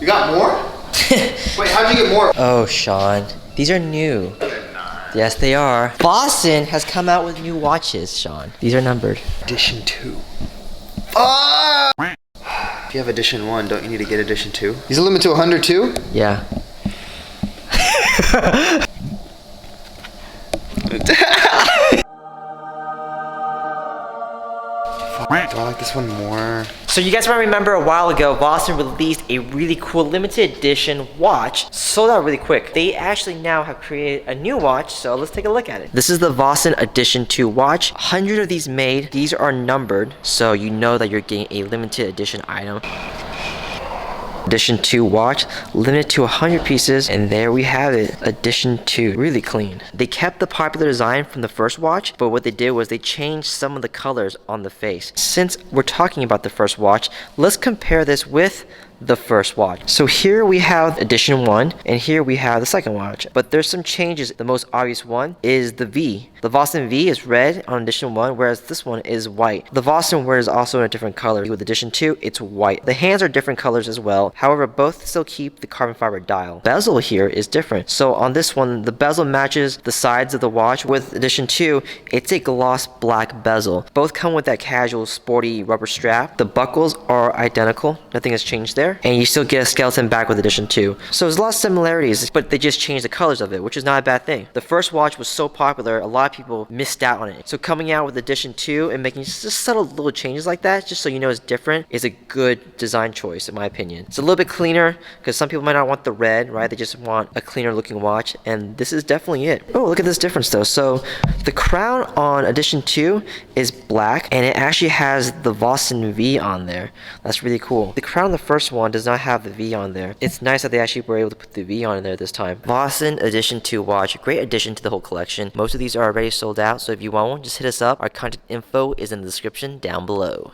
You got more? Wait, how'd you get more? Oh, Sean, these are new. Yes, they are. Vossen has come out with new watches, Sean. These are numbered. Edition 2. Ah! If you have edition 1, don't you need to get edition 2? These are limited to 100 too? Yeah. Do I like this one more? So you guys might remember a while ago, Vossen released a really cool limited edition watch. Sold out really quick. They actually now have created a new watch, so let's take a look at it. This is the Vossen Edition 2 watch. 100 of these made. These are numbered, so you know that you're getting a limited edition item. Edition 2 watch, limited to 100 pieces, and there we have it. Edition 2, really clean. They kept the popular design from the first watch, but what they did was they changed some of the colors on the face. Since we're talking about the first watch, let's compare this with the first watch. So here we have edition 1 and here we have the second watch, but there's some changes. The most obvious one is the V. The Vossen V is red on edition 1, whereas this one is white. The Vossen word is also in a different color. With edition 2, it's white. The hands are different colors as well. However, both still keep the carbon fiber dial. Bezel here is different. So on this one, the bezel matches the sides of the watch. With edition 2, it's a gloss black bezel. Both come with that casual sporty rubber strap. The buckles are identical. Nothing has changed there. And you still get a skeleton back with edition 2. So there's a lot of similarities, but they just changed the colors of it, which is not a bad thing. The first watch was so popular, a lot of people missed out on it. So coming out with edition 2 and making just subtle little changes like that, just so you know it's different, is a good design choice in my opinion. It's a little bit cleaner, because some people might not want the red, right? They just want a cleaner looking watch, and this is definitely it. Oh, look at this difference though. So the crown on edition 2 is black, and it actually has the Vossen V on there. That's really cool. The crown on the first one does not have the V on there. It's nice that they actually were able to put the V on there this time. Vossen Edition 2 watch, great addition to the whole collection. Most of these are already sold out, so if you want one, just hit us up. Our contact info is in the description down below.